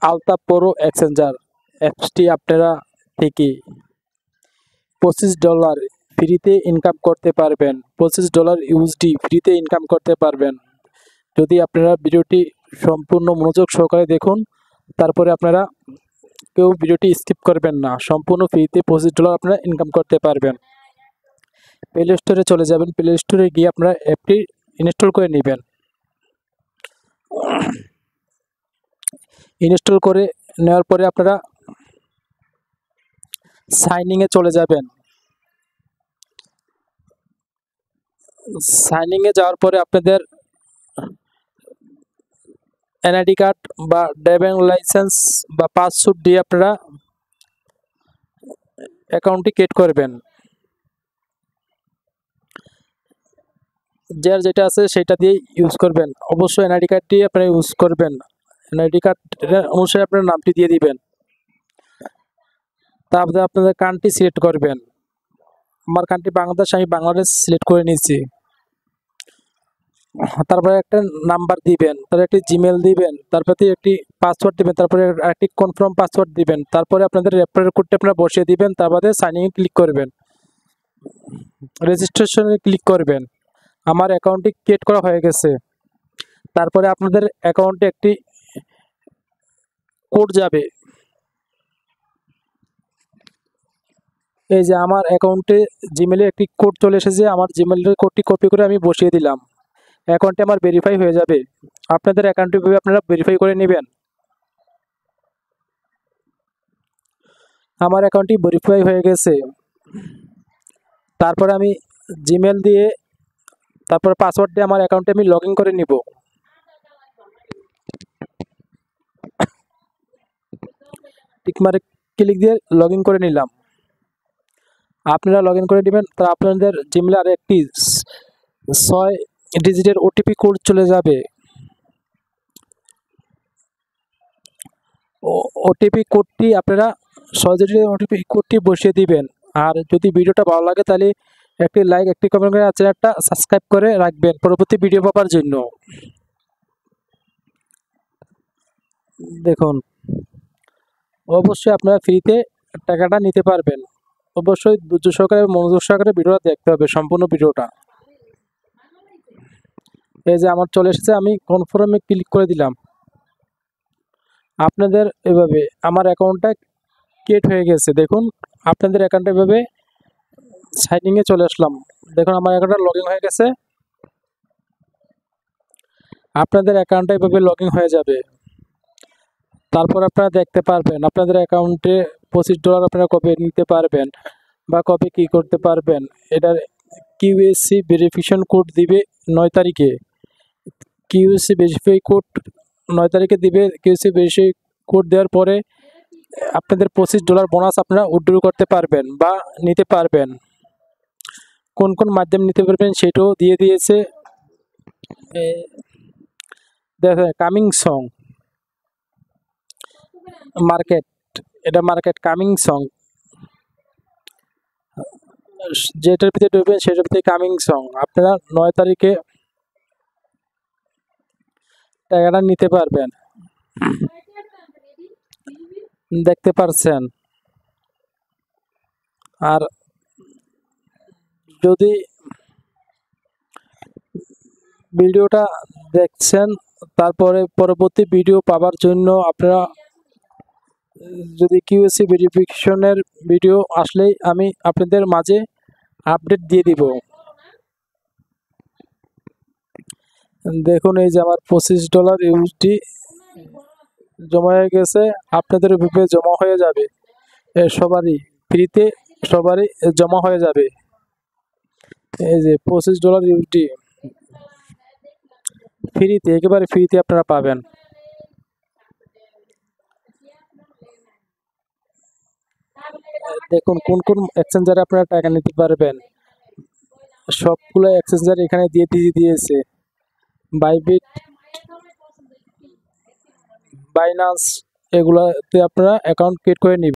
Altaf pro exchanger অ্যাপসটি আপনারা থেকে $25 ফ্রিতে ইনকাম করতে পারবেন। $25 ইউএসডি ফ্রিতে ইনকাম করতে পারবেন। যদি আপনারা ভিডিওটি সম্পূর্ণ মনোযোগ সহকারে দেখুন, তারপরে আপনারা কেউ ভিডিওটি স্কিপ করবেন না। সম্পূর্ণ ফ্রিতে $25 আপনারা ইনকাম করতে পারবেন। প্লে স্টোরে চলে যাবেন। প্লে স্টোরে গিয়ে আপনারা অ্যাপটি ইনস্টল করে নেবেন। ইনস্টল করে নেওয়ার পরে আপনারা সাইনিংয়ে চলে যাবেন। সাইনিংয়ে যাওয়ার পরে আপনাদের এনআইডি কার্ড বা ড্রাইভিং লাইসেন্স বা পাসওয়ার্ড দিয়ে আপনারা অ্যাকাউন্টটি ক্রিয়েট করবেন। যার যেটা আছে সেটা দিয়ে ইউজ করবেন। অবশ্যই এনআইডি কার্ড দিয়ে আপনারা ইউজ করবেন। এনআইডি কার্ড অনুসারে আপনার নামটি দিয়ে দিবেন। তারপরে আপনাদের কান্ট্রি সিলেক্ট করবেন। আমার কান্ট্রি বাংলাদেশ, আমি বাংলাদেশ সিলেক্ট করে নিয়েছি। তারপরে একটা নাম্বার দিবেন, তারপরে একটি জিমেল দিবেন, তারপরে একটি পাসওয়ার্ড দিবেন, তারপরে একটি কনফার্ম পাসওয়ার্ড দিবেন। তারপরে আপনাদের রেফারেল কোডটি আপনারা বসিয়ে দিবেন। তারপরে সাইনিংয়ে ক্লিক করবেন, রেজিস্ট্রেশনে ক্লিক করবেন। আমার অ্যাকাউন্টটি ক্রিয়েট করা হয়ে গেছে। তারপরে আপনাদের অ্যাকাউন্টে একটি কোড যাবে। এই যে আমার অ্যাকাউন্টে জিমেলে একটি কোড চলে এসেছে। আমার জিমেলের কোডটি কপি করে আমি বসিয়ে দিলাম। অ্যাকাউন্টটি আমার ভেরিফাই হয়ে যাবে। আপনাদের অ্যাকাউন্টটি আপনারা ভেরিফাই করে নেবেন। আমার অ্যাকাউন্টটি ভেরিফাই হয়ে গেছে। তারপরে আমি জিমেল দিয়ে তারপর পাসওয়ার্ড দিয়ে আমার অ্যাকাউন্টে আমি লগ ইন করে নিব। টিকমার্ক ক্লিক দিয়ে লগ ইন করে নিলাম। আপনারা লগ ইন করে নেবেন। তা আপনাদের জিমেলে আর একটি 6 ডিজিটের ওটিপি কোড চলে যাবে। ওটিপি কোডটি আপনারা 6 ডিজিটের ওটিপি কোডটি বসিয়ে দিবেন। আর যদি ভিডিওটা ভালো লাগে তাহলে একটি লাইক, একটি কমেন্ট করে চ্যানেলটা সাবস্ক্রাইব করে রাখবেন পরবর্তী ভিডিও পাওয়ার জন্য। দেখুন, অবশ্যই আপনারা ফ্রিতে টাকাটা নিতে পারবেন। অবশ্যই ধৈর্য সহকারে মনোযোগ সহকারে ভিডিওটা দেখতে হবে, সম্পূর্ণ ভিডিওটা। এই যে আমার চলে এসেছে, আমি কনফার্মে ক্লিক করে দিলাম। আপনাদের এভাবে আমার অ্যাকাউন্টটা ক্রিয়েট হয়ে গেছে। দেখুন, আপনাদের অ্যাকাউন্টে এভাবে সাইনিংয়ে চলে আসলাম। দেখুন আমার অ্যাকাউন্টটা লগ ইন হয়ে গেছে। আপনাদের অ্যাকাউন্টটা এভাবে লগ ইন হয়ে যাবে। তারপর আপনারা দেখতে পারবেন আপনাদের অ্যাকাউন্টে $25 আপনারা কবে নিতে পারবেন বা কবে কি করতে পারবেন। এটার কিউএসসি ভেরিফিকেশন কোড দিবে 9 তারিখে। কিউএসসি ভেরিফাই কোড 9 তারিখে দিবে। কিউএসসি ভেরিফাই কোড দেওয়ার পরে আপনাদের $25 বোনাস আপনারা উইথড্র করতে পারবেন বা নিতে পারবেন। কোন কোন মাধ্যম নিতে পারবেন সেটাও দিয়ে দিয়েছে। দেখেন, কামিং সং মার্কেট, এটা মার্কেট কামিং সং, যেটার ভিতরে ঢুকবেন সেটার ভিতরে কামিং সং। আপনারা 9 তারিখে টাকাটা নিতে পারবেন। দেখতে পারছেন। আর যদি ভিডিওটা দেখছেন, তারপরে পরবর্তী ভিডিও পাওয়ার জন্য আপনারা যদি কিউএসসি ভেরিফিকেশনের ভিডিও আসলেই আমি আপনাদের মাঝে আপডেট দিয়ে দিব। দেখুন, এই যে আমার $25 ইউএসডি জমা হয়ে গেছে। আপনাদের গ্রুপে জমা হয়ে যাবে। সবারই ফ্রিতে সবারই জমা হয়ে যাবে। এই যে $25 ইউএসডি ফ্রিতে, একেবারে ফ্রিতে আপনারা পাবেন। দেখুন কোন কোন এক্সচেঞ্জারে আপনারা টাকা নিতে পারবেন। সবগুলো এক্সচেঞ্জার এখানে দিয়ে দিয়েছে। বাইবিট, বাইনান্স, এগুলোতে আপনারা অ্যাকাউন্ট ক্রিয়েট করে নেবেন।